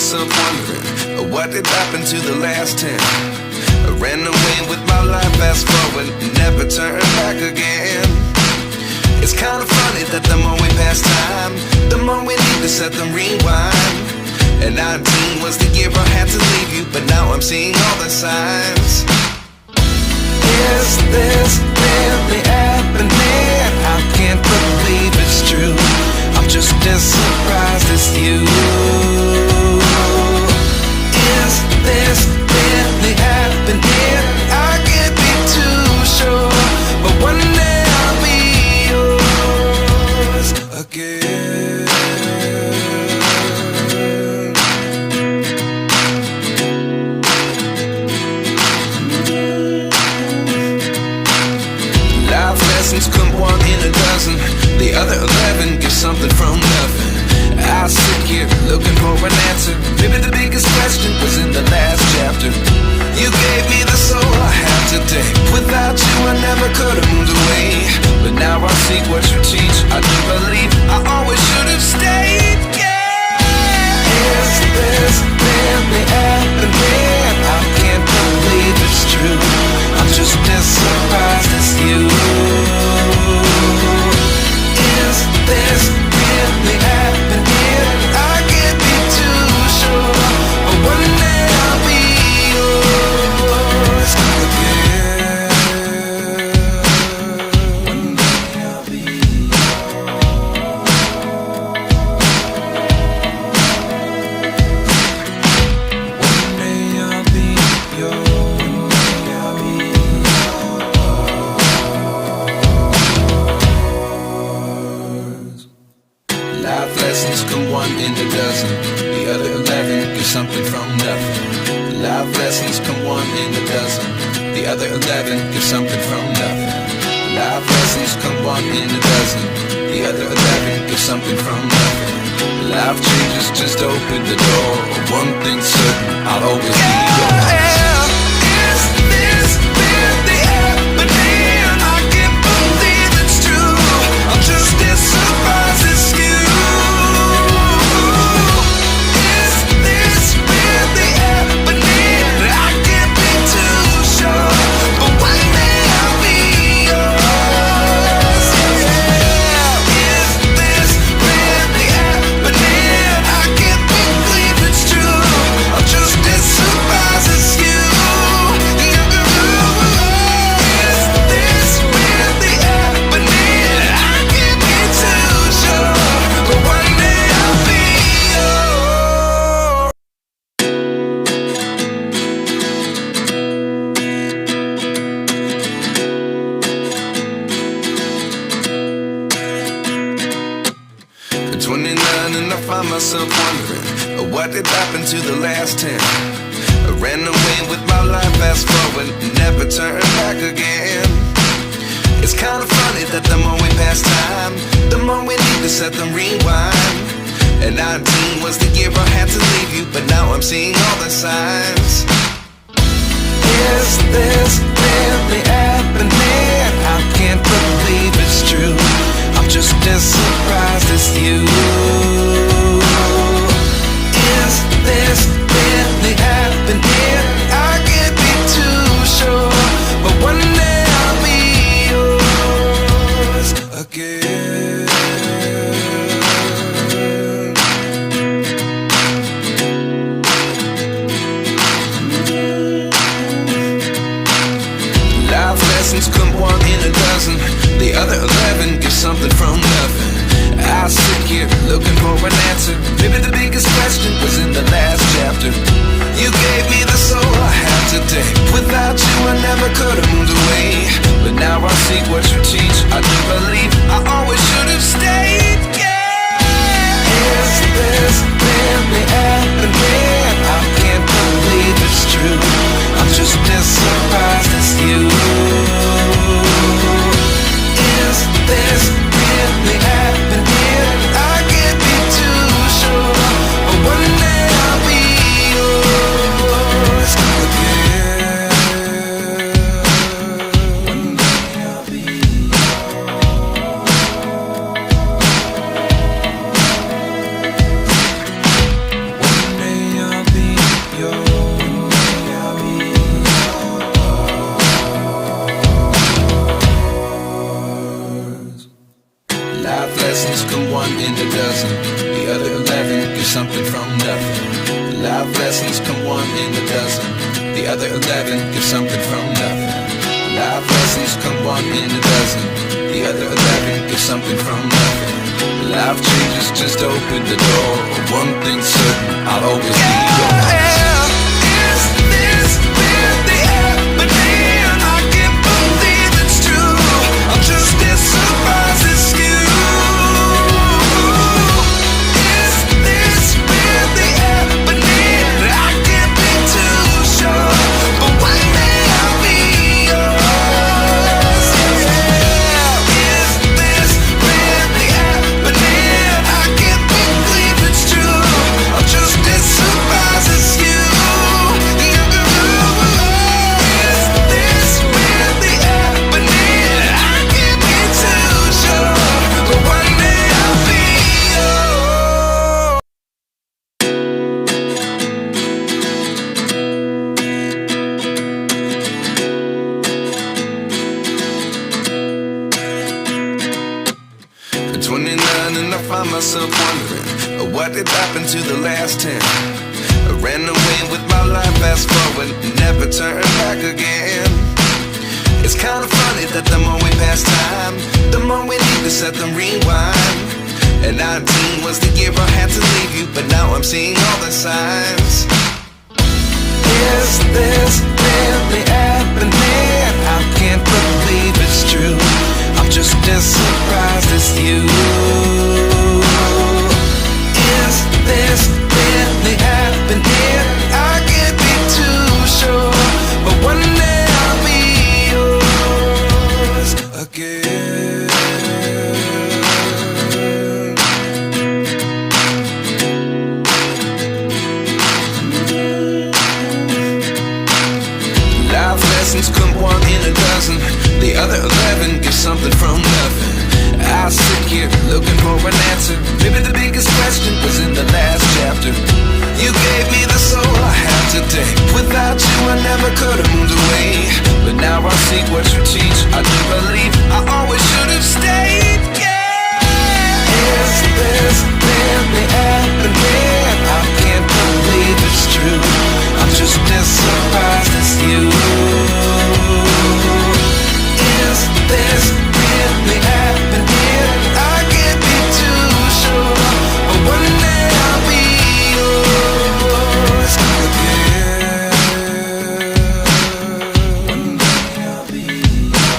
myself wondering, what did happen to the last 10? I ran away with my life, fast forward, never turn back again. It's kind of funny that the more we pass time, the more we need to set them rewind. And 19 was the year I had to leave you, but now I'm seeing all the signs. Is this really happening? I can't believe it's true. I'm just as surprised as you. Is this really happening? I can't be too sure, but one day I'll be yours again. Life lessons come one in a dozen, the other 11 give something from nothing. I sit here looking for an answer. Maybe the biggest question was in the last chapter. You gave me the soul I have today. Without you I never could have moved away. But now I see what you teach. I do believe I always should have stayed. Yeah. Is this really happening? I can't believe it's true. I'm just as surprised as you. Is this really happening? I can't be too sure, but one day I'll be yours again. One day I'll be One day I'll be yours. Life lessons come one in a dozen, the other 11 give something from nothing. Life lessons come one in a dozen, the other 11 give something from nothing. Life lessons come one in a dozen, the other 11 give something from nothing. Life changes just open the door. One thing's certain, I'll always be yours. Is this really happening? I can't believe it's true. I'm just as surprised as you. Is this really happening? I can't be too sure, but one day I'll be yours. Is this really happening? I can't believe it's true. I'm just as surprised as you. Is this really happening? I can't be too sure, but one day I'll be yours. At 29 and I find myself wondering, what did happen to the last 10? I ran away with my life, fast forward, never turn back again. It's kind of funny that the more we pass time, the more we need to set them rewind. And 19 was the year I had to leave you, but now I'm seeing all the signs. Is this really happening? I can't believe it's true. I'm just as surprised as you. Is this really happening? I can't be too sure, but one day I'll be yours again. Life lessons come one in a dozen, the other 11 give something from nothing. I sit here looking for an answer. Maybe the biggest question was in the last chapter. You gave me the soul I have today. Without you I never could have moved away. But now I see what you teach. I do believe I always should have stayed. Yeah. Is this really happening? I can't believe it's true. I'm just as surprised as you. Is this really happening? I can't be too sure, but one day I'll be yours again. One day I'll be yours. lessons come one in a dozen. The other 11 get something from nothing. Life lessons come one in a dozen. The other 11 get something from nothing. Life lessons come one in a dozen. The other 11 get something from nothing. Life changes, just open the door. One thing's certain, I'll always be yours. Is this really happening? I can't believe it's true. I'm just as surprised as you. Is this really happening? I can't be too sure, but one day I'll be yours. Is this really happening? I can't believe it's true. I'm just as surprised as you. Is this really happening? I can't be too sure, but one day I'll be yours. 29 and I find myself wondering, what did happen to the last 10? I ran away with my life, fast forward, never turn back again. It's kind of funny that the more we pass time, the more we need to set them rewind. And 19 was the year I had to leave you, but now I'm seeing all the signs. Is this really happening? I can't believe it's true. I'm just as surprised as you. Is this really happening? I can't be too sure, but one day I'll be yours again. Life lessons come one in a dozen. The other 11 get something from nothing. I sit here looking for an answer. Maybe the biggest question was in the last chapter. You gave me the soul I have today. Without you I never could have moved away. But now I see what you teach. I do believe I always should have stayed. Yeah. Is this really happening? I can't believe it's true. I'm just as surprised as you. Is this really happening? I can't be too sure, but one day I'll be yours again. One day I'll be yours.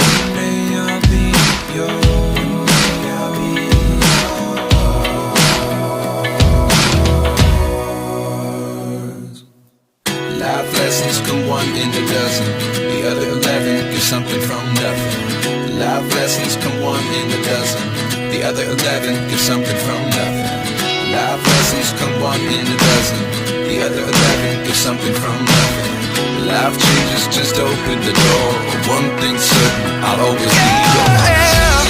One day I'll be yours. One day I'll be yours. Life lessons come one in a dozen. The other 11 get something from nothing. Life lessons come one in a dozen. The other 11 get something from nothing. Life lessons come one in a dozen. The other 11 get something from nothing. Life changes, just open the door. One thing's certain, I'll always be yours.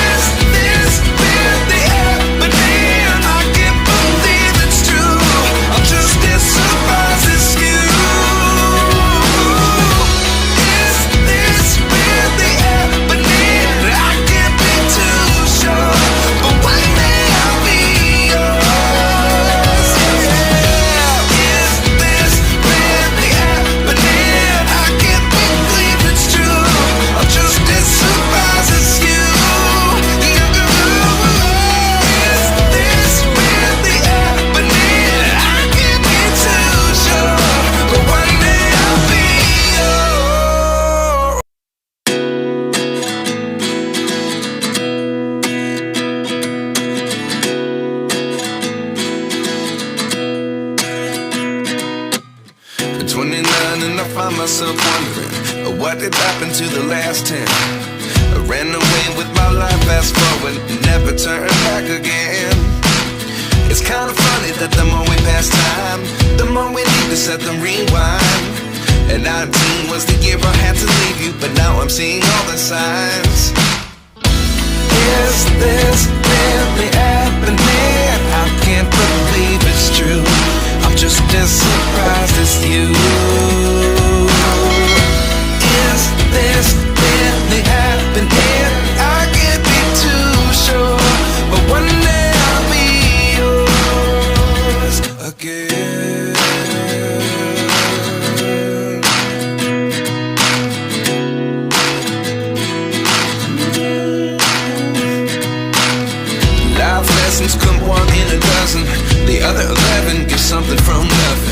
Is this really happening? I can't believe it's true. I'm just as surprised as you. Is this really happening? I can't be too sure, but one day I'll be yours. Is this really happening? I can't believe it's true. I'm just as surprised as you. Is this really happening? I can't be too sure, but one day I'll be yours. 29 and I find myself wondering, what did happen to the last 10? I ran away with my life, fast forward, never turn back again. It's kind of funny that the more we pass time, the more we need to set them rewind. And 19 was the year I had to leave you, but now I'm seeing all the signs. Is this really happening? I can't believe it's true. I'm just as surprised as you. other 11 get something from nothing.